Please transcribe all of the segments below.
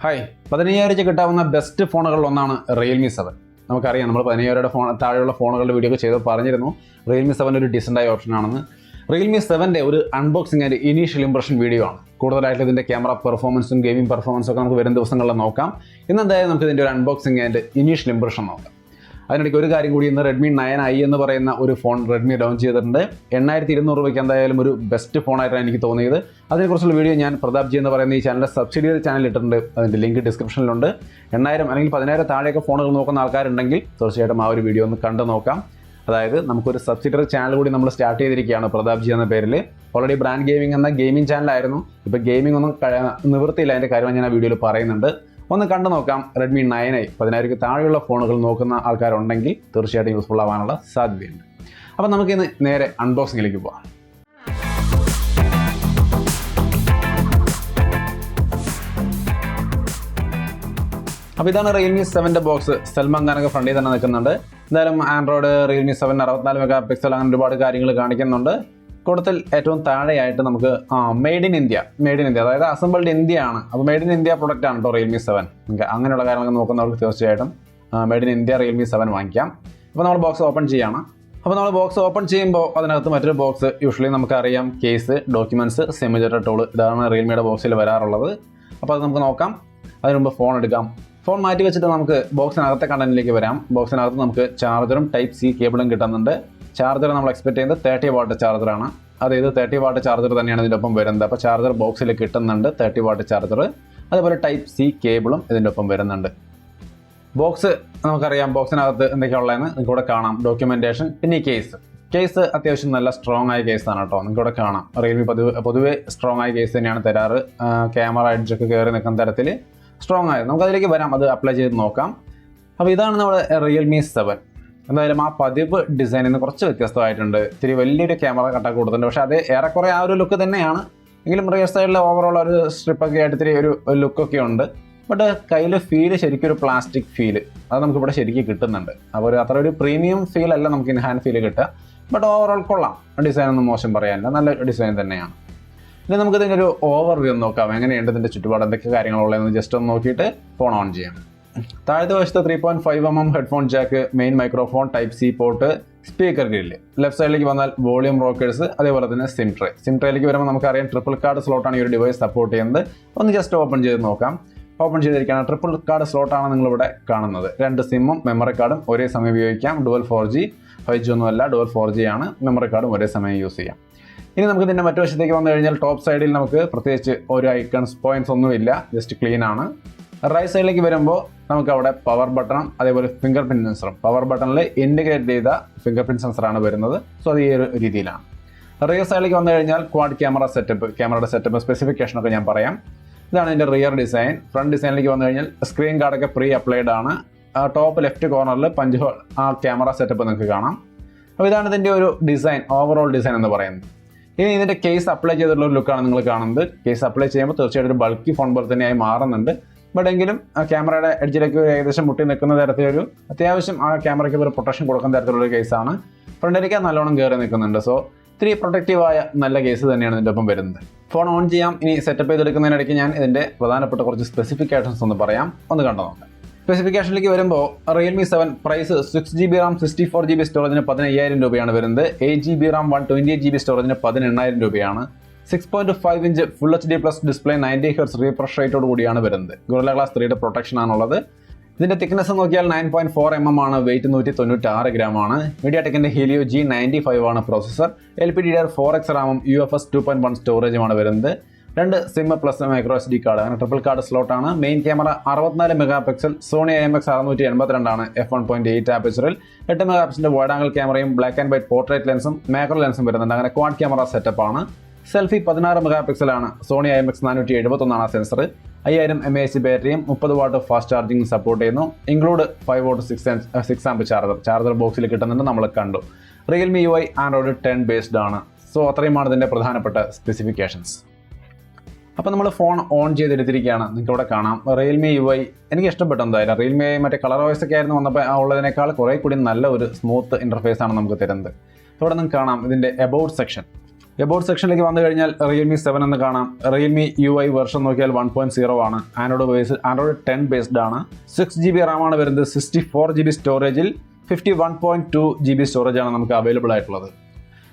Hi 15,000 കിട്ടാവുന്ന best ഫോണുകളിൽ ഒന്നാണ് റിയൽമി 7. നമുക്കറിയാം, നമ്മൾ 15,000 ഫോൺ താഴെയുള്ള ഫോണുകളുടെ വീഡിയോ ഒക്കെ ചെയ്ത് പറഞ്ഞിരുന്നു റിയൽമി 7 ഒരു ഡീസൻ്റായ ഓപ്ഷനാണെന്ന്. റിയൽമി 7ൻ്റെ ഒരു unboxing and initial impression video ആണ്. കൂടുതലായിട്ട് ഇതിൻ്റെ ക്യാമറ പെർഫോമൻസും ഗെയിമിംഗ് പെർഫോമൻസും ഒക്കെ നമുക്ക് വരും ദിവസങ്ങളിൽ നോക്കാം. ഇന്നെന്തായാലും നമുക്ക് ഇതിൻ്റെ ഒരു അൺബോക്സിംഗ് ആൻഡ് ഇനീഷ്യൽ ഇംപ്രഷൻ നോക്കാം. അതിനിടയ്ക്ക് ഒരു കാര്യം കൂടി, ഇന്ന് റെഡ്മി 9i എന്ന് പറയുന്ന ഒരു ഫോൺ റെഡ്മി ലോഞ്ച് ചെയ്തിട്ടുണ്ട്. 8,200 രൂപയ്ക്ക് എന്തായാലും ഒരു ബെസ്റ്റ് ഫോണായിട്ടാണ് എനിക്ക് തോന്നിയത്. അതിനെക്കുറിച്ചുള്ള വീഡിയോ ഞാൻ പ്രതാപ്ജി എന്ന് പറയുന്ന ഈ ചാനലിൻ്റെ സബ്സിഡിയറി ചാനൽ ഇട്ടിട്ടുണ്ട്. അതിൻ്റെ ലിങ്ക് ഡിസ്ക്രിപ്ഷനിലുണ്ട്. 8,000 അല്ലെങ്കിൽ 10,000 താഴെയൊക്കെ ഫോണുകൾ നോക്കുന്ന ആൾക്കാരുണ്ടെങ്കിൽ തീർച്ചയായിട്ടും ആ ഒരു വീഡിയോ ഒന്ന് കണ്ടു നോക്കാം. അതായത് നമുക്കൊരു സബ്സിഡിയറി ചാനൽ കൂടി നമ്മൾ സ്റ്റാർട്ട് ചെയ്തിരിക്കുകയാണ് പ്രതാപ്ജി എന്ന പേരിൽ. ഓൾറെഡി ബ്രാൻഡ് ഗെയിമിംഗ് എന്ന ഗെയിമിംഗ് ചാനലായിരുന്നു. ഇപ്പോൾ ഗെയിമിംഗ് ഒന്നും നിവൃത്തിയില്ല, അതിൻ്റെ കാര്യം ഞാൻ ആ വീഡിയോയിൽ പറയുന്നുണ്ട്. ഒന്ന് കണ്ടു നോക്കാം. റെഡ്മി 9i 10,000 താഴെയുള്ള ഫോണുകൾ നോക്കുന്ന ആൾക്കാരുണ്ടെങ്കിൽ തീർച്ചയായിട്ടും യൂസ്ഫുൾ ആവാനുള്ള സാധ്യതയുണ്ട്. അപ്പം നമുക്കിന്ന് നേരെ അൺബോക്സിങ്ങിലേക്ക് പോകാം. അപ്പോൾ ഇതാണ് റിയൽമി 7ൻ്റെ ബോക്സ്. സൽമാൻ ഖാനൊക്കെ ഫ്രണ്ടിൽ തന്നെ നിൽക്കുന്നുണ്ട്. എന്തായാലും ആൻഡ്രോയിഡ് റിയൽമി 7 64 മെഗാ പിക്സൽ അങ്ങനെ ഒരുപാട് കാര്യങ്ങൾ കാണിക്കുന്നുണ്ട്. കൂടുതൽ ഏറ്റവും താഴെയായിട്ട് നമുക്ക് മെയ്ഡ് ഇൻ ഇന്ത്യ, അതായത് അസംബിൾഡ് ഇന്ത്യ ആണ്. അപ്പോൾ മെയ്ഡ് ഇൻ ഇന്ത്യ പ്രൊഡക്റ്റ് ആണ് കേട്ടോ റിയൽമി 7. അങ്ങനെയുള്ള കാര്യങ്ങളൊക്കെ നോക്കുന്നവർക്ക് തീർച്ചയായിട്ടും മെയ്ഡ് ഇൻ ഇന്ത്യ റിയൽമി 7 വാങ്ങിക്കാം. അപ്പോൾ നമ്മൾ ബോക്സ് ഓപ്പൺ ചെയ്യാണ്. അപ്പോൾ നമ്മൾ ബോക്സ് ഓപ്പൺ ചെയ്യുമ്പോൾ അതിനകത്ത് മറ്റൊരു ബോക്സ്, യൂഷ്വലി നമുക്കറിയാം കേസ്, ഡോക്യുമെൻറ്റ്സ്, സെമിജറ്റർ ടൂൾ, ഇതാണ് റിയൽമിയുടെ ബോക്സിൽ വരാറുള്ളത്. അപ്പോൾ അത് നമുക്ക് നോക്കാം. അതിന് മുമ്പ് ഫോൺ എടുക്കാം. ഫോൺ മാറ്റി വെച്ചിട്ട് നമുക്ക് ബോക്സിനകത്തെ കണ്ടന്റിലേക്ക് വരാം. ബോക്സിനകത്ത് നമുക്ക് ചാർജറും ടൈപ്പ് സി കേബിളും കിട്ടുന്നുണ്ട്. ചാർജർ നമ്മൾ എക്സ്പെക്ട് ചെയ്യുന്നത് 30 വാട്ട് ചാർജറാണ്. അതായത് 30 വാട്ട് ചാർജർ തന്നെയാണ് ഇതിൻ്റെ ഒപ്പം വരുന്നത്. അപ്പോൾ ചാർജർ ബോക്സിൽ കിട്ടുന്നുണ്ട് 30 വാട്ട് ചാർജർ. അതുപോലെ ടൈപ്പ് സി കേബിളും ഇതിൻ്റെ ഒപ്പം വരുന്നുണ്ട്. ബോക്സ് നമുക്കറിയാം, ബോക്സിനകത്ത് എന്തൊക്കെയുള്ളതെന്ന് നിങ്ങൾക്കിവിടെ കാണാം. ഡോക്യുമെൻറ്റേഷൻ, പിന്നെ ഈ കേസ് അത്യാവശ്യം നല്ല സ്ട്രോങ് ആയ കേസാണ് കേട്ടോ. നിങ്ങൾക്കിവിടെ കാണാം. റിയൽമി പൊതുവെ സ്ട്രോങ് ആയ കേസ് തന്നെയാണ് തരാറ്. ക്യാമറ എഡ്ജൊക്കെ കയറി നിൽക്കുന്ന തരത്തിൽ സ്ട്രോങ് ആയത്. നമുക്കതിലേക്ക് വരാം, അത് അപ്ലൈ ചെയ്ത് നോക്കാം. അപ്പോൾ ഇതാണ് നമ്മുടെ റിയൽമി 7. എന്തായാലും ആ പതിവ് ഡിസൈനിൽ നിന്ന് കുറച്ച് വ്യത്യസ്തമായിട്ടുണ്ട്. ഇത്തിരി വലിയൊരു ക്യാമറ കട്ടൊക്കെ കൊടുത്തിട്ടുണ്ട്. പക്ഷേ അത് ഏറെക്കുറെ ആ ഒരു ലുക്ക് തന്നെയാണ്. എങ്കിലും റിയർ സൈഡിൽ ഓവറോൾ ഒരു സ്ട്രിപ്പൊക്കെ ആയിട്ട് ഇത്തിരി ഒരു ലുക്കൊക്കെ ഉണ്ട്. ബട്ട് കയ്യിൽ ഫീല് ശരിക്കും ഒരു പ്ലാസ്റ്റിക് ഫീല് അത് നമുക്കിവിടെ ശരിക്കും കിട്ടുന്നുണ്ട്. അപ്പോൾ അത്ര ഒരു പ്രീമിയം ഫീൽ അല്ല നമുക്ക് ഇൻ ഹാൻഡ് ഫീൽ കിട്ടുക. ബട്ട് ഓവറോൾ കൊള്ളാം. ഡിസൈൻ ഒന്നും മോശം പറയാനില്ല, നല്ല ഡിസൈൻ തന്നെയാണ്. ഇനി നമുക്കിതിൻ്റെ ഒരു ഓവർവ്യൂ നോക്കാം. എങ്ങനെയുണ്ട് ഇതിൻ്റെ ചുറ്റുപാട്, എന്തൊക്കെ കാര്യങ്ങളുള്ളതെന്ന് ജസ്റ്റ് ഒന്ന് നോക്കിയിട്ട് ഫോൺ ഓൺ ചെയ്യാം. താഴത്തെ വശത്ത് 3.5mm headphone Jack, main microphone, type C port, speaker grill. Left സൈഡിലേക്ക് വന്നാൽ വോളിയം റോക്കേഴ്സ്, അതേപോലെ തന്നെ സിം ട്രേയിലേക്ക് വരുമ്പോൾ നമുക്കറിയാം ട്രിപ്പിൾ കാർഡ് സ്ലോട്ടാണ് ഈ ഒരു ഡിവൈസ് സപ്പോർട്ട് ചെയ്യുന്നത്. ഒന്ന് ജസ്റ്റ് ഓപ്പൺ ചെയ്ത് നോക്കാം. ഓപ്പൺ ചെയ്തിരിക്കുകയാണ്. ട്രിപ്പിൾ കാർഡ് സ്ലോട്ടാണ് നിങ്ങളിവിടെ കാണുന്നത്. 2 സിമ്മും മെമ്മറി കാർഡും ഒരേ സമയം ഉപയോഗിക്കാം. ഡുവൽ 4G 5G ഒന്നുമല്ല, ഡുവൽ 4G ആണ്. മെമ്മറി കാർഡും ഒരേ സമയം യൂസ് ചെയ്യാം. ഇനി നമുക്ക് ഇതിൻ്റെ മറ്റു വശത്തേക്ക് വന്നു കഴിഞ്ഞാൽ ടോപ്പ് സൈഡിൽ നമുക്ക് പ്രത്യേകിച്ച് ഒരു ഐക്കൺസ് പോയിന്റ്സ് ഒന്നുമില്ല, ജസ്റ്റ് ക്ലീൻ ആണ്. റൈറ്റ് സൈഡിലേക്ക് വരുമ്പോൾ നമുക്ക് അവിടെ പവർ ബട്ടണും അതേപോലെ ഫിംഗർ പ്രിന്റ് സെൻസറും. പവർ ബട്ടണിൽ ഇൻറ്റഗ്രേറ്റ് ചെയ്ത ഫിംഗർ പ്രിന്റ് സെൻസറാണ് വരുന്നത്. സോ അത് ഈ ഒരു രീതിയിലാണ്. റിയർ സൈഡിലേക്ക് വന്നു കഴിഞ്ഞാൽ ക്വാഡ് ക്യാമറ സെറ്റപ്പ്, ക്യാമറയുടെ സെറ്റപ്പ് സ്പെസിഫിക്കേഷനൊക്കെ ഞാൻ പറയാം. ഇതാണ് ഇതിൻ്റെ റിയർ ഡിസൈൻ. ഫ്രണ്ട് ഡിസൈനിലേക്ക് വന്നു കഴിഞ്ഞാൽ സ്ക്രീൻ ഗാർഡൊക്കെ പ്രീ അപ്ലൈഡ് ആണ്. ടോപ്പ് ലെഫ്റ്റ് കോർണറിൽ പഞ്ച് ഹോൾ ആ ക്യാമറ സെറ്റപ്പ് നിങ്ങൾക്ക് കാണാം. അപ്പോൾ ഇതാണ് ഇതിൻ്റെ ഒരു ഡിസൈൻ, ഓവറോൾ ഡിസൈൻ എന്ന് പറയുന്നത്. ഇനി ഇതിൻ്റെ കേസ് അപ്ലൈ ചെയ്തിട്ടുള്ള ഒരു ലുക്കാണ് നിങ്ങൾ കാണുന്നത്. കേസ് അപ്ലൈ ചെയ്യുമ്പോൾ തീർച്ചയായിട്ടും ഒരു ബൾക്കി ഫോൺ പോലെ തന്നെയായി മാറുന്നുണ്ട്. ബട്ട് എങ്കിലും ക്യാമറയുടെ എഡ്ജിലേക്ക് ഏകദേശം മുട്ടി നിൽക്കുന്ന തരത്തിലൊരു അത്യാവശ്യം ആ ക്യാമറയ്ക്ക് ഒരു പ്രൊട്ടക്ഷൻ കൊടുക്കുന്ന തരത്തിലുള്ള കേസാണ്. ഫ്രണ്ടിലേക്ക് നല്ലോണം കയറി നിൽക്കുന്നുണ്ട്. സോ ഇത്തിരി പ്രൊട്ടക്റ്റീവായ നല്ല കേസ് തന്നെയാണ് ഇതിൻ്റെ ഒപ്പം വരുന്നത്. ഫോൺ ഓൺ ചെയ്യാം. ഇനി സെറ്റപ്പ് ചെയ്തെടുക്കുന്നതിനിടയ്ക്ക് ഞാൻ ഇതിൻ്റെ പ്രധാനപ്പെട്ട കുറച്ച് സ്പെസിഫിക്കേഷൻസ് ഒന്ന് പറയാം, ഒന്ന് കണ്ടു നോക്കാം. സ്പെസിഫിക്കേഷനിലേക്ക് വരുമ്പോൾ Realme 7 price 6GB Ram 64GB സ്റ്റോറേജിന് 15,000 രൂപയാണ് വരുന്നത്. 8GB റാം 128GB സ്റ്റോറേജിന് 18,000 രൂപയാണ്. 6.5 inch full HD+ display 90 Hz refresh റേറ്റോട് കൂടിയാണ് വരുന്നത്. ഗൊറില്ല ഗ്ലാസ് 3യുടെ പ്രൊട്ടക്ഷൻ ആണുള്ളത്. ഇതിൻ്റെ തിക്നെസ് നോക്കിയാൽ 9.4mm ആണ്. വെയിറ്റ് 196 gram ആണ്. MediaTekൻ്റെ Helio G95 ആണ് പ്രോസസ്സർ. LPDDR4X റാമും UFS 2.1 സ്റ്റോറേജുമാണ് വരുന്നത്. 2 SIM plus micro SD card, അങ്ങനെ ട്രിപ്പിൾ കാർഡ് സ്ലോട്ടാണ്. Main camera 64 megapixel, Sony IMX 682 ആണ്. f1.8 ആപ്പേച്ചറിൽ 8 മെഗാ പിക്സലിൻ്റെ വൈഡ് ആംഗിൾ ക്യാമറയും ബ്ലാക്ക് ആൻഡ് വൈറ്റ് പോർട്രേറ്റ് ലെൻസും മാക്രോ ലെൻസും വരുന്നുണ്ട്. അങ്ങനെ ക്വാഡ് ക്യാമറ സെറ്റപ്പ് ആണ്. സെൽഫി 16 മെഗാ പിക്സലാണ്. സോണി IMX 471 ആണ് സെൻസർ. 5000 mAh ബാറ്ററിയും 30 വാട്ട് ഫാസ്റ്റ് ചാർജിങ് സപ്പോർട്ട് ചെയ്യുന്നു. ഇൻക്ലൂഡ് 5 വോട്ട് 6 ആംപ് ചാർജർ ബോക്സിൽ കിട്ടുന്നുണ്ട്, നമ്മൾ കണ്ടു. റിയൽമി UI ആൻഡ്രോയിഡ് 10 ബേസ്ഡ് ആണ്. സോ അത്രയുമാണ് ഇതിൻ്റെ പ്രധാനപ്പെട്ട സ്പെസിഫിക്കേഷൻസ്. അപ്പോൾ നമ്മൾ ഫോൺ ഓൺ ചെയ്തെടുത്തിരിക്കുകയാണ്. നിങ്ങൾക്കിവിടെ കാണാം റിയൽമി UI എനിക്ക് ഇഷ്ടപ്പെട്ടു. എന്തായാലും റിയൽമി മറ്റേ കളർ വോയിസ് ഒക്കെ ആയിരുന്നു വന്നപ്പോൾ ഉള്ളതിനേക്കാൾ കുറേ കൂടി നല്ല ഒരു സ്മൂത്ത് ഇൻ്റർഫേസ് ആണ് നമുക്ക് തരുന്നത്. ഇവിടെ നിങ്ങൾക്ക് കാണാം ഇതിൻ്റെ എബൌട്ട് സെക്ഷൻ. എബൌട്ട് സെക്ഷനിലേക്ക് വന്നു കഴിഞ്ഞാൽ റിയൽമി 7 എന്ന് കാണാം. റിയൽമി UI വെർഷൻ നോക്കിയാൽ 1.0 ആണ്. ആൻഡ്രോയിഡ് 10 ബേസ്ഡ് ആണ്. 6GB RAM ആണ് വരുന്നത്. 64GB സ്റ്റോറേജിൽ 51.2 GB സ്റ്റോറേജ് ആണ് നമുക്ക് അവൈലബിൾ ആയിട്ടുള്ളത്.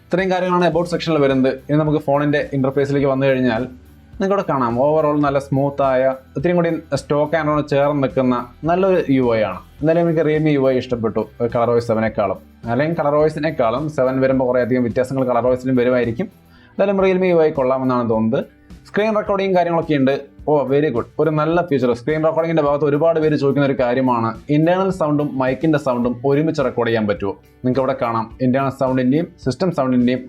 ഇത്രയും കാര്യങ്ങളാണ് എബൌട്ട് സെക്ഷനിൽ വരുന്നത്. ഇനി നമുക്ക് ഫോണിൻ്റെ ഇൻ്റർഫേസിലേക്ക് വന്നു കഴിഞ്ഞാൽ നിങ്ങൾക്കിവിടെ കാണാം ഓവറോൾ നല്ല സ്മൂത്തായ ഇത്രയും കൂടി സ്റ്റോക്ക് ആൻഡ്രോയിഡ് ചേർന്ന് നിൽക്കുന്ന നല്ലൊരു UI ആണ്. എന്തായാലും എനിക്ക് റിയൽമി UI ഇഷ്ടപ്പെട്ടു കളർവോയ്സ് 7നേക്കാളും. അല്ലെങ്കിൽ കളർവോയ്സിനേക്കാളും 7 വരുമ്പോൾ കുറേ അധികം വ്യത്യാസങ്ങൾ കളർവോയ്സിലും വരുമായിരിക്കും. എന്തായാലും റിയൽമി UI കൊള്ളാമെന്നാണ് തോന്നുന്നത്. സ്ക്രീൻ റെക്കോർഡിങ് കാര്യങ്ങളൊക്കെ ഉണ്ട്. വെരി ഗുഡ്, ഒരു നല്ല ഫീച്ചർ. സ്ക്രീൻ റെക്കോർഡിങ്ങിൻ്റെ ഭാഗത്ത് ഒരുപാട് പേര് ചോദിക്കുന്ന ഒരു കാര്യമാണ് ഇന്റേണൽ സൗണ്ടും മൈക്കിൻ്റെ സൗണ്ടും ഒരുമിച്ച് റെക്കോർഡ് ചെയ്യാൻ പറ്റുമോ. നിങ്ങൾക്ക് ഇവിടെ കാണാം ഇന്റേണൽ സൗണ്ടിൻ്റെയും സിസ്റ്റം സൗണ്ടിൻ്റെയും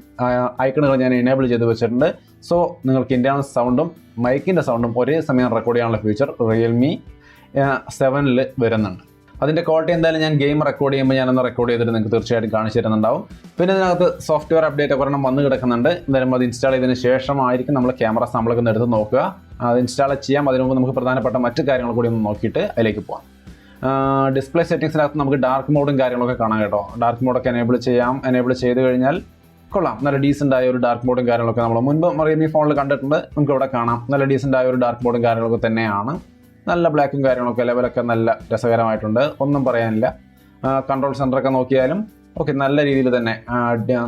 ഐക്കണുകൾ ഞാൻ എനേബിൾ ചെയ്ത് വെച്ചിട്ടുണ്ട്. സോ നിങ്ങൾക്ക് ഇന്റേണൽ സൗണ്ടും മൈക്കിൻ്റെ സൗണ്ടും ഒരേ സമയം റെക്കോർഡ് ചെയ്യാനുള്ള ഫീച്ചർ റിയൽമി 7 വരുന്നുണ്ട്. അതിൻ്റെ ക്വാളിറ്റി എന്തായാലും ഞാൻ ഗെയിം റെക്കോർഡ് ചെയ്യുമ്പോൾ ഞാനൊന്ന് റെക്കോർഡ് ചെയ്തിട്ട് നിങ്ങൾക്ക് തീർച്ചയായിട്ടും കാണിച്ചു തരുന്നുണ്ടാവും. പിന്നെ ഇതിനകത്ത് സോഫ്റ്റ്വെയർ അപ്ഡേറ്റ് ഒരെണ്ണം വന്ന് കിടക്കുന്നുണ്ട്. എന്തായാലും അത് ഇൻസ്റ്റാൾ ചെയ്തതിന് ശേഷമായിരിക്കും നമ്മൾ ക്യാമറ സാമ്പിളൊക്കെ ഒന്ന് എടുത്ത് നോക്കുക. അത് ഇൻസ്റ്റാൾ ചെയ്യാം. അതിന് മുമ്പ് നമുക്ക് പ്രധാനപ്പെട്ട മറ്റു കാര്യങ്ങൾ കൂടി ഒന്ന് നോക്കിയിട്ട് അതിലേക്ക് പോകാം. ഡിസ്പ്ലേ സെറ്റിംഗ്സിനകത്ത് നമുക്ക് ഡാർക്ക് മോഡും കാര്യങ്ങളൊക്കെ കാണാം കേട്ടോ. ഡാർക്ക് മോഡൊക്കെ എനേബിൾ ചെയ്യാം. എനേബിൾ ചെയ്ത് കഴിഞ്ഞാൽ കൊള്ളാം, നല്ല ഡീസൻ്റ് ആയ ഒരു ഡാർക്ക് മോഡും കാര്യങ്ങളൊക്കെ നമ്മൾ മുൻപ് റിയൽമി ഫോണിൽ കണ്ടിട്ടുണ്ട്. നമുക്ക് ഇവിടെ കാണാം നല്ല ഡീസൻ്റ് ആയ ഒരു ഡാർക്ക് മോഡും കാര്യങ്ങളൊക്കെ തന്നെയാണ്. നല്ല ബ്ലാക്കും കാര്യങ്ങളൊക്കെ ലെവലൊക്കെ നല്ല രസകരമായിട്ടുണ്ട്, ഒന്നും പറയാനില്ല. കൺട്രോൾ സെൻറ്ററൊക്കെ നോക്കിയാലും ഓക്കെ, നല്ല രീതിയിൽ തന്നെ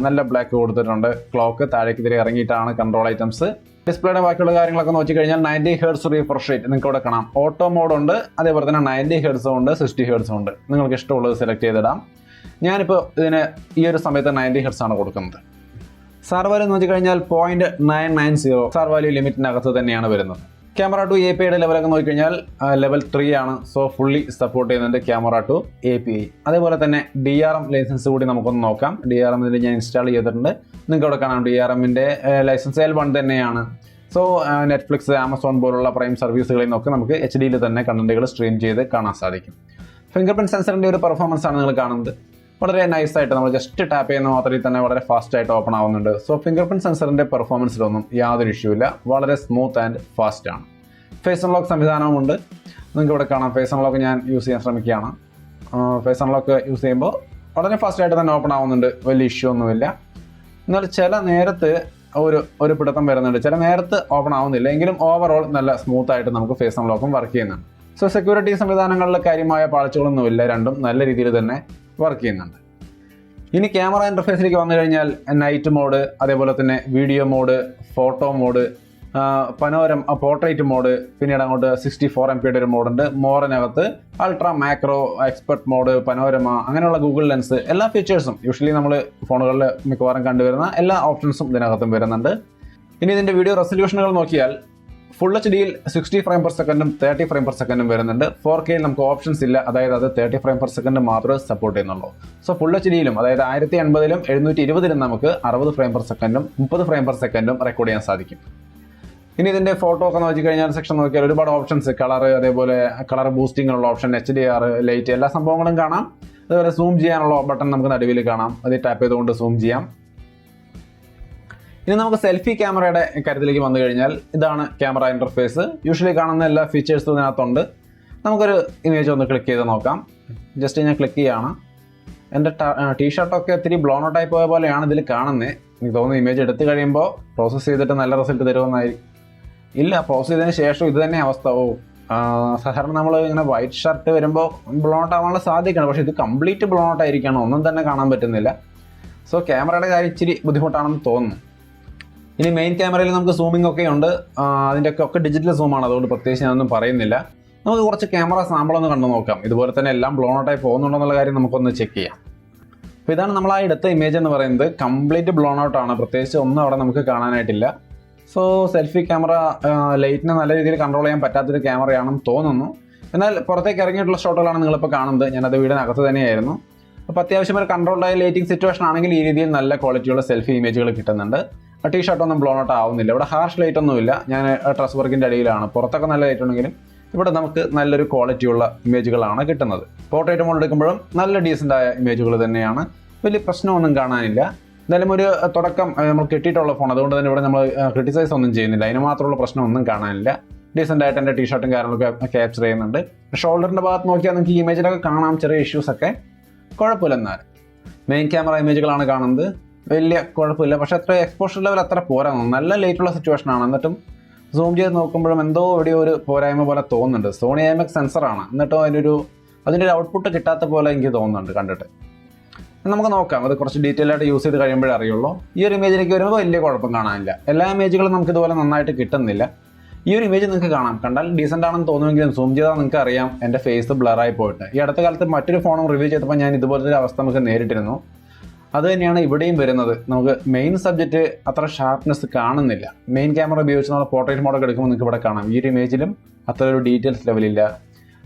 നല്ല ബ്ലാക്ക് കൊടുത്തിട്ടുണ്ട്. ക്ലോക്ക് താഴേക്ക് ഇതിൽ ഇറങ്ങിയിട്ടാണ് കൺട്രോൾ ഐറ്റംസ്. ഡിസ്പ്ലേയുടെ ബാക്കിയുള്ള കാര്യങ്ങളൊക്കെ നോക്കി കഴിഞ്ഞാൽ 90 Hz റിഫ്രഷ് റേറ്റ് നിങ്ങൾക്ക് ഇവിടെ കാണാം. ഓട്ടോ മോഡുണ്ട്, അതേപോലെ തന്നെ 90 Hz ഉണ്ട്, 60 Hz ഉണ്ട്. നിങ്ങൾക്ക് ഇഷ്ടമുള്ളത് സെലക്ട് ചെയ്തിടാം. ഞാനിപ്പോൾ ഇതിന് ഈ ഒരു സമയത്ത് 90 Hz ആണ് കൊടുക്കുന്നത്. സാർ വാല്യൂ നോക്കി കഴിഞ്ഞാൽ 0.990 സാർ വാല്യൂ ലിമിറ്റിനകത്ത് തന്നെയാണ് വരുന്നത്. ക്യാമറ ടു APIയുടെ ലെവലൊക്കെ നോക്കിക്കഴിഞ്ഞാൽ ലെവൽ 3 ആണ്. സോ ഫുള്ളി സപ്പോർട്ട് ചെയ്യുന്നുണ്ട് ക്യാമറ ടു API. അതേപോലെ തന്നെ DRM ലൈസൻസ് കൂടി നമുക്കൊന്ന് നോക്കാം. DRM ഇതിൽ ഞാൻ ഇൻസ്റ്റാൾ ചെയ്തിട്ടുണ്ട്. നിങ്ങൾക്ക് ഇവിടെ കാണാം DRMൻ്റെ ലൈസൻസ് L1 തന്നെയാണ്. സോ നെറ്റ്ഫ്ലിക്സ്, ആമസോൺ പോലുള്ള പ്രൈം സർവീസുകളിൽ നിന്നൊക്കെ നമുക്ക് HD തന്നെ കണ്ടന്റുകൾ സ്ട്രീം ചെയ്ത് കാണാൻ സാധിക്കും. ഫിംഗർ പ്രിന്റ് സെൻസറിൻ്റെ ഒരു പെർഫോമൻസ് ആണ് നിങ്ങൾ കാണുന്നത്. വളരെ നൈസായിട്ട് നമ്മൾ ജസ്റ്റ് ടാപ്പ് ചെയ്യുന്ന മാത്രമേ തന്നെ വളരെ ഫാസ്റ്റായിട്ട് ഓപ്പൺ ആവുന്നുണ്ട്. സോ ഫിംഗർ പ്രിന്റ് സെൻസറിൻ്റെ പെർഫോമൻസിലൊന്നും യാതൊരു ഇഷ്യൂ ഇല്ല. വളരെ സ്മൂത്ത് ആൻഡ് ഫാസ്റ്റ് ആണ്. ഫേസ് അൺലോക്ക് സംവിധാനവുമുണ്ട്. നിങ്ങൾക്ക് ഇവിടെ കാണാം ഫേസ് അൺലോക്ക് ഞാൻ യൂസ് ചെയ്യാൻ ശ്രമിക്കുകയാണ്. ഫേസ് അൺലോക്ക് യൂസ് ചെയ്യുമ്പോൾ വളരെ ഫാസ്റ്റായിട്ട് തന്നെ ഓപ്പൺ ആവുന്നുണ്ട്, വലിയ ഇഷ്യൂ ഒന്നുമില്ല. എന്നാൽ ചില നേരത്ത് ഒരു പിടുത്തം വരുന്നുണ്ട്, ചില നേരത്ത് ഓപ്പൺ ആവുന്നില്ല. എങ്കിലും ഓവറോൾ നല്ല സ്മൂത്തായിട്ട് നമുക്ക് ഫേസ് അൺലോക്കും വർക്ക് ചെയ്യുന്നുണ്ട്. സോ സെക്യൂരിറ്റി സംവിധാനങ്ങളിൽ കാര്യമായ പാളിച്ചകളൊന്നുമില്ല, രണ്ടും നല്ല രീതിയിൽ തന്നെ വർക്ക് ചെയ്യുന്നുണ്ട്. ഇനി ക്യാമറ ഇൻ്റർഫേസിലേക്ക് വന്നു കഴിഞ്ഞാൽ നൈറ്റ് മോഡ്, അതേപോലെ തന്നെ video mode, photo mode, portrait mode, പിന്നീട് അങ്ങോട്ട് 64 MP ഒരു മോഡുണ്ട്. മോറിനകത്ത് ultra, macro, expert mode, panorama, അങ്ങനെയുള്ള ഗൂഗിൾ ലെൻസ്, എല്ലാ ഫീച്ചേഴ്സും യൂഷ്വലി നമ്മൾ ഫോണുകളിൽ മിക്കവാറും കണ്ടുവരുന്ന എല്ലാ ഓപ്ഷൻസും ഇതിനകത്തും വരുന്നുണ്ട്. ഇനി ഇതിൻ്റെ വീഡിയോ റെസൊല്യൂഷനുകൾ നോക്കിയാൽ ഫുൾ HDയിൽ 60 ഫ്രെയിം പെർ സെക്കൻഡും 30 ഫ്രെയിം പെർ സെക്കൻഡും വരുന്നുണ്ട്. 4Kയിൽ നമുക്ക് ഓപ്ഷൻസ് ഇല്ല, അതായത് അത് 30 ഫ്രെയിം പെർ സെക്കൻഡ് മാത്രമേ സപ്പോർട്ട് ചെയ്യുന്നുള്ളൂ. സോ ഫുൾ HDയിലും അതായത് 1080ലും 720ലും നമുക്ക് 60 ഫ്രെയിം പെർ സെക്കൻഡും 30 ഫ്രെയിം പെർ സെക്കൻഡും റെക്കോർഡ് ചെയ്യാൻ സാധിക്കും. ഇനി ഇതിൻ്റെ ഫോട്ടോ ഒക്കെ നോക്കി കഴിഞ്ഞാൽ സെക്ഷൻ നോക്കിയാൽ ഒരുപാട് ഓപ്ഷൻസ്, കളർ, അതേപോലെ കളർ ബൂസ്റ്റിങ്ങിനുള്ള ഓപ്ഷൻ, HDR, ലൈറ്റ്, എല്ലാ സംഭവങ്ങളും കാണാം. അതുപോലെ സൂം ചെയ്യാനുള്ള ബട്ടൺ നമുക്ക് നടുവിൽ കാണാം, അത് ടാപ്പ് ചെയ്തുകൊണ്ട് സൂം ചെയ്യാം. ഇനി നമുക്ക് സെൽഫി ക്യാമറയുടെ കാര്യത്തിലേക്ക് വന്നു കഴിഞ്ഞാൽ ഇതാണ് ക്യാമറ ഇൻ്റർഫേസ്. യൂഷ്വലി കാണുന്ന എല്ലാ ഫീച്ചേഴ്സും ഇതിനകത്തുണ്ട്. നമുക്കൊരു ഇമേജ് ഒന്ന് ക്ലിക്ക് ചെയ്ത് നോക്കാം. ജസ്റ്റ് ഞാൻ ക്ലിക്ക് ചെയ്യുകയാണ്. എൻ്റെ ടീഷർട്ടൊക്കെ ഒത്തിരി ബ്ലോൺ ഔട്ടായി പോയ പോലെയാണ് ഇതിൽ കാണുന്നത്. എനിക്ക് തോന്നുന്നു ഇമേജ് എടുത്തു കഴിയുമ്പോൾ പ്രോസസ്സ് ചെയ്തിട്ട് നല്ല റിസൾട്ട് തരുമെന്നായിരിക്കും. ഇല്ല, പ്രോസസ്സ് ചെയ്തതിന് ശേഷം ഇത് തന്നെ അവസ്ഥ. സാധാരണ നമ്മൾ ഇങ്ങനെ വൈറ്റ് ഷർട്ട് വരുമ്പോൾ ബ്ലോൺ ഔട്ട് ആവാനുള്ള സാധ്യതയാണ്, പക്ഷേ ഇത് കംപ്ലീറ്റ് ബ്ലോൺ ഔട്ട് ആയിരിക്കണം, ഒന്നും തന്നെ കാണാൻ പറ്റുന്നില്ല. സോ ക്യാമറയുടെ കാര്യം ഇച്ചിരി ബുദ്ധിമുട്ടാണെന്ന് തോന്നുന്നു. ഇനി മെയിൻ ക്യാമറയിൽ നമുക്ക് സൂമിംഗ് ഒക്കെ ഉണ്ട്. അതിൻ്റെയൊക്കെ ഡിജിറ്റൽ സൂമാണ്, അതുകൊണ്ട് പ്രത്യേകിച്ച് ഞാനൊന്നും പറയുന്നില്ല. നമുക്ക് കുറച്ച് ക്യാമറ സാമ്പിളൊന്ന് കണ്ടു നോക്കാം. ഇതുപോലെ തന്നെ എല്ലാം ബ്ലോൺ ഔട്ടായി പോകുന്നുണ്ടോ എന്നുള്ള കാര്യം നമുക്കൊന്ന് ചെക്ക് ചെയ്യാം. അപ്പോൾ ഇതാണ് നമ്മൾ ആ എടുത്ത ഇമേജ് എന്ന് പറയുന്നത്. കംപ്ലീറ്റ് ബ്ലോൺ ഔട്ടാണ്, പ്രത്യേകിച്ച് ഒന്നും അവിടെ നമുക്ക് കാണാനായിട്ടില്ല. സോ സെൽഫി ക്യാമറ ലൈറ്റിനെ നല്ല രീതിയിൽ കൺട്രോൾ ചെയ്യാൻ പറ്റാത്തൊരു ക്യാമറയാണെന്ന് തോന്നുന്നു. എന്നാൽ പുറത്തേക്ക് ഇറങ്ങിയിട്ടുള്ള ഷോട്ടുകളാണ് നിങ്ങളിപ്പോൾ കാണുന്നത്. ഞാനത് വീടിനകത്ത് തന്നെയായിരുന്നു. അപ്പോൾ അത്യാവശ്യം ഒരു കൺട്രോൾഡ് ആയ ലൈറ്റിംഗ് സിറ്റുവേഷൻ ആണെങ്കിൽ ഈ രീതിയിൽ നല്ല ക്വാളിറ്റിയുള്ള സെൽഫി ഇമേജുകൾ കിട്ടുന്നുണ്ട്. ടീഷർട്ടൊന്നും ബ്ലോൺ ഔട്ട് ആവുന്നില്ല. ഇവിടെ ഹാർഷ് ലൈറ്റ് ഒന്നുമില്ല. ഞാൻ ഡ്രസ് വർക്കിൻ്റെ അടിയിലാണ്. പുറത്തൊക്കെ നല്ല ലൈറ്റ് ഉണ്ടെങ്കിലും ഇവിടെ നമുക്ക് നല്ലൊരു ക്വാളിറ്റിയുള്ള ഇമേജുകളാണ് കിട്ടുന്നത്. പോർട്രേറ്റ് മോഡ് എടുക്കുമ്പോഴും നല്ല ഡീസൻ്റായ ഇമേജുകൾ തന്നെയാണ്. വലിയ പ്രശ്നമൊന്നും കാണാനില്ല. എന്തായാലും ഒരു തുടക്കം നമ്മൾ കിട്ടിയിട്ടുള്ള ഫോൺ, അതുകൊണ്ട് തന്നെ ഇവിടെ നമ്മൾ ക്രിട്ടിസൈസ് ഒന്നും ചെയ്യുന്നില്ല. അതിന് മാത്രമുള്ള പ്രശ്നമൊന്നും കാണാനില്ല. ഡീസൻ്റായിട്ട് എൻ്റെ ടീഷർട്ടും കാര്യങ്ങളൊക്കെ ക്യാപ്ചർ ചെയ്യുന്നുണ്ട്. ഷോൾഡറിൻ്റെ ഭാഗത്ത് നോക്കിയാൽ നമുക്ക് ഈ ഇമേജിലൊക്കെ കാണാം ചെറിയ ഇഷ്യൂസൊക്കെ, കുഴപ്പമില്ല. എന്നാൽ മെയിൻ ക്യാമറ ഇമേജുകളാണ് കാണുന്നത്. വലിയ കുഴപ്പമില്ല. പക്ഷേ അത്ര എക്സ്പോഷർ ലെവൽ അത്ര പോരാ, നല്ല ലൈറ്റുള്ള സിറ്റുവേഷനാണ്. എന്നിട്ടും സൂം ചെയ്ത് നോക്കുമ്പോഴും എന്തോ ഇവിടെ ഒരു പോരായ്മ പോലെ തോന്നുന്നുണ്ട്. സോണി IMX സെൻസറാണ്, എന്നിട്ടും അതിൻ്റെ ഒരു ഔട്ട്പുട്ട് കിട്ടാത്ത പോലെ എനിക്ക് തോന്നുന്നുണ്ട് കണ്ടിട്ട്. നമുക്ക് നോക്കാം, അത് കുറച്ച് ഡീറ്റെയിൽ ആയിട്ട് യൂസ് ചെയ്ത് കഴിയുമ്പോഴേ അറിയുള്ളൂ. ഈ ഒരു ഇമേജിലേക്ക് വരുമ്പോൾ വലിയ കുഴപ്പം കാണാനില്ല. എല്ലാ ഇമേജുകളും നമുക്ക് ഇതുപോലെ നന്നായിട്ട് കിട്ടുന്നില്ല. ഈ ഒരു ഇമേജ് നിങ്ങൾക്ക് കാണാം, കണ്ടാൽ ഡീസൻ്റ് ആണെന്ന് തോന്നുമെങ്കിലും സൂം ചെയ്താൽ നിങ്ങൾക്ക് അറിയാം എൻ്റെ ഫേസ് ബ്ലറായി പോയിട്ട്. ഈ അടുത്ത കാലത്ത് മറ്റൊരു ഫോണും റിവ്യൂ ചെയ്തപ്പോൾ ഞാൻ ഇതുപോലത്തെ ഒരു അവസ്ഥ നമുക്ക് നേരിട്ടിരുന്നു. അത് തന്നെയാണ് ഇവിടെയും വരുന്നത്. നമുക്ക് മെയിൻ സബ്ജക്റ്റ് അത്ര ഷാർപ്നെസ് കാണുന്നില്ല. മെയിൻ ക്യാമറ ഉപയോഗിച്ച് നമ്മൾ പോർട്രേറ്റ് മോഡൊക്കെ എടുക്കുമ്പോൾ നിങ്ങൾക്ക് ഇവിടെ കാണാം ഈ ഒരു ഇമേജിലും അത്ര ഒരു ഡീറ്റെയിൽസ് ലെവലില്ല.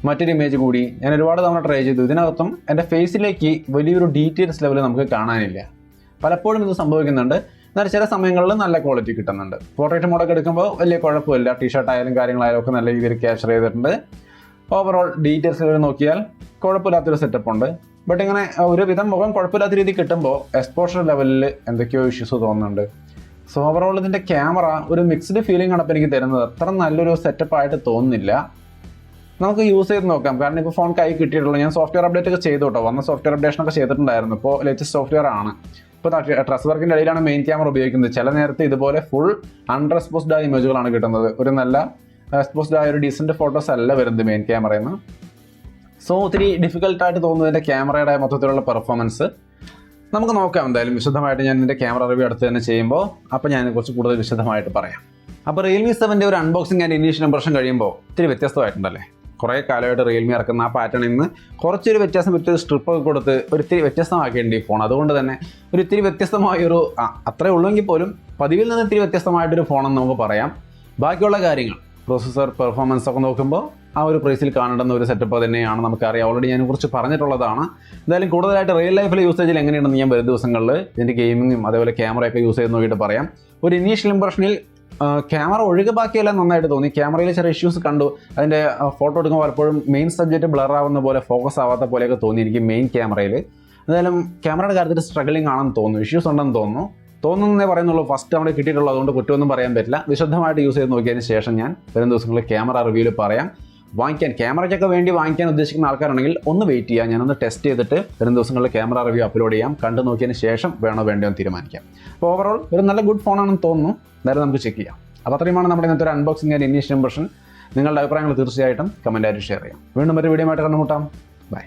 മറ്റൊരു ഇമേജ് കൂടി ഞാൻ ഒരുപാട് തവണ ട്രൈ ചെയ്തു, ഇതിനകത്തും എൻ്റെ ഫേസിലേക്ക് വലിയൊരു ഡീറ്റെയിൽസ് ലെവൽ നമുക്ക് കാണാനില്ല. പലപ്പോഴും ഇത് സംഭവിക്കുന്നുണ്ട്. എന്നാൽ ചില സമയങ്ങളിൽ നല്ല ക്വാളിറ്റി കിട്ടുന്നുണ്ട്. പോർട്രേറ്റ് മോഡൊക്കെ എടുക്കുമ്പോൾ വലിയ കുഴപ്പമില്ല. ടീഷർട്ട് ആയാലും കാര്യങ്ങളായാലും ഒക്കെ നല്ല രീതിയിൽ ക്യാപ്ചർ ചെയ്തിട്ടുണ്ട്. ഓവറോൾ ഡീറ്റെയിൽസ് ലെവൽ നോക്കിയാൽ കുഴപ്പമില്ലാത്തൊരു സെറ്റപ്പ് ഉണ്ട്. ബട്ട് ഇങ്ങനെ ഒരുവിധം മുഖം കുഴപ്പമില്ലാത്ത രീതിയിൽ കിട്ടുമ്പോൾ എക്സ്പോഷർ ലെവലിൽ എന്തൊക്കെയോ ഇഷ്യൂസ് തോന്നുന്നുണ്ട്. സോ ഓവറോൾ ഇതിൻ്റെ ക്യാമറ ഒരു മിക്സ്ഡ് ഫീലിംഗ് ആണ് ഇപ്പോൾ എനിക്ക് തരുന്നത്. അത്ര നല്ലൊരു സെറ്റപ്പായിട്ട് തോന്നുന്നില്ല. നമുക്ക് യൂസ് ചെയ്ത് നോക്കാം. കാരണം ഇപ്പോൾ ഫോൺ കൈ കിട്ടിയിട്ടുള്ളൂ. ഞാൻ സോഫ്റ്റ്വെയർ അപ്ഡേറ്റ് ഒക്കെ ചെയ്തു കേട്ടോ. വന്ന സോഫ്റ്റ്വെയർ അപ്ഡേഷനൊക്കെ ചെയ്തിട്ടുണ്ടായിരുന്നു. ഇപ്പോൾ ലേറ്റസ്റ്റ് സോഫ്റ്റ്വെയർ ആണ്. ഇപ്പോൾ ട്രസ് വർക്കിൻ്റെ ഇടയിലാണ് മെയിൻ ക്യാമറ ഉപയോഗിക്കുന്നത്. ചില നേരത്തെ ഇതുപോലെ ഫുൾ അൺറെസ്പോസ്ഡ് ആയ ഇമേജുകളാണ് കിട്ടുന്നത്. ഒരു നല്ല എക്സ്പോസ്ഡ് ആയ ഒരു ഡീസൻറ്റ് ഫോട്ടോസ് അല്ല വരുന്നത് മെയിൻ ക്യാമറയിൽ നിന്ന്. സോ ഒത്തിരി ഡിഫിക്കൽട്ടായിട്ട് തോന്നുന്നതിൻ്റെ ക്യാമറയുടെ മൊത്തത്തിലുള്ള പെർഫോമൻസ്. നമുക്ക് നോക്കാം എന്തായാലും വിശദമായിട്ട്. ഞാൻ ഇതിൻ്റെ ക്യാമറ റിവ്യൂ അടുത്ത് തന്നെ ചെയ്യുമ്പോൾ അപ്പോൾ ഞാൻ കുറച്ച് കൂടുതൽ വിശദമായിട്ട് പറയാം. അപ്പോൾ Realme 7ൻ്റെ ഒരു അൺബോക്സിംഗ് ആൻഡ് ഇനീഷ്യൽ ഇംപ്രഷൻ കഴിയുമ്പോൾ ഇത്തിരി വ്യത്യസ്തമായിട്ടുണ്ടല്ലേ. കുറേ കാലമായിട്ട് Realme ഇറക്കുന്ന ആ പാറ്റേണിൽ നിന്ന് കുറച്ചൊരു വ്യത്യാസം, ഒരു സ്ട്രിപ്പൊക്കെ കൊടുത്ത് ഒരിത്തിരി വ്യത്യസ്തമാക്കേണ്ട ഈ ഫോൺ. അതുകൊണ്ട് തന്നെ ഒരിത്തിരി വ്യത്യസ്തമായൊരു അത്രേ ഉള്ളെങ്കിൽ പോലും പതിവിൽ നിന്ന് ഇത്തിരി വ്യത്യസ്തമായിട്ടൊരു ഫോണെന്ന് നമുക്ക് പറയാം. ബാക്കിയുള്ള കാര്യങ്ങൾ പ്രോസസ്സർ പെർഫോമൻസ് ഒക്കെ നോക്കുമ്പോൾ ആ ഒരു പ്രൈസിൽ കാണേണ്ടുന്ന ഒരു സെറ്റപ്പ് തന്നെയാണ്. നമുക്കറിയാം, ഓൾറെഡി ഞാൻ കുറിച്ച് പറഞ്ഞിട്ടുള്ളതാണ്. എന്തായാലും കൂടുതലായിട്ട് റിയൽ ലൈഫിൽ യൂസേജിൽ എങ്ങനെയുണ്ടെന്ന് ഞാൻ വരും ദിവസങ്ങളിൽ ഇതിൻ്റെ ഗെയിമിങ്ങും അതേപോലെ ക്യാമറയൊക്കെ യൂസ് ചെയ്ത് നോക്കിയിട്ട് പറയാം. ഒരു ഇനീഷ്യൽ ഇംപ്രഷനിൽ ക്യാമറ ഒഴികെ ബാക്കിയെല്ലാം നന്നായിട്ട് തോന്നി. ക്യാമറയിൽ ചെറിയ ഇഷ്യൂസ് കണ്ടു. അതിൻ്റെ ഫോട്ടോ എടുക്കുമ്പോൾ പലപ്പോഴും മെയിൻ സബ്ജക്റ്റ് ബ്ലർ ആവുന്ന പോലെ, ഫോക്കസ് ആവാത്ത പോലെയൊക്കെ തോന്നി എനിക്ക് മെയിൻ ക്യാമറയിൽ. എന്തായാലും ക്യാമറയുടെ കാര്യത്തിൽ സ്ട്രഗിളിംഗ് ആണെന്ന് തോന്നുന്നു, ഇഷ്യൂസ് ഉണ്ടെന്ന് തോന്നുന്നേ പറയുന്നുള്ളൂ. ഫസ്റ്റ് അവിടെ കിട്ടിയിട്ടുള്ളൂ, അതുകൊണ്ട് കുറ്റമൊന്നും പറയാൻ പറ്റില്ല. വിശദമായിട്ട് യൂസ് ചെയ്ത് നോക്കിയതിന് ശേഷം ഞാൻ വരും ദിവസങ്ങളിൽ ക്യാമറ റിവ്യൂവിൽ പറയാം. ക്യാമറയ്ക്കൊക്കെ വേണ്ടി വാങ്ങിക്കാൻ ഉദ്ദേശിക്കുന്ന ആൾക്കാരുണ്ടെങ്കിൽ ഒന്ന് വെയിറ്റ് ചെയ്യാം. ഞാനൊന്ന് ടെസ്റ്റ് ചെയ്തിട്ട് വരും ദിവസങ്ങളിൽ ക്യാമറ റിവ്യൂ അപ്ലോഡ് ചെയ്യാം. കണ്ടു നോക്കിയതിന് ശേഷം വേണോ വേണ്ടോ തീരുമാനിക്കാം. അപ്പോൾ ഓവറോൾ ഒരു നല്ല ഗുഡ് ഫോണാണെന്ന് തോന്നുന്നു. എന്തായാലും നമുക്ക് ചെക്ക് ചെയ്യാം. അപ്പോൾ അത്രയുമാണ് നമ്മുടെ ഇന്നത്തെ ഒരു അൺബോക്സിംഗ് ആൻഡ് ഇനീഷ്യൽ ഇംപ്രഷൻ. നിങ്ങളുടെ അഭിപ്രായങ്ങൾ തീർച്ചയായിട്ടും കമൻറ്റായിട്ട് ഷെയർ ചെയ്യാം. വീണ്ടും ഒരു വീഡിയോ ആയിട്ട് കണ്ടുമുട്ടാം. ബൈ.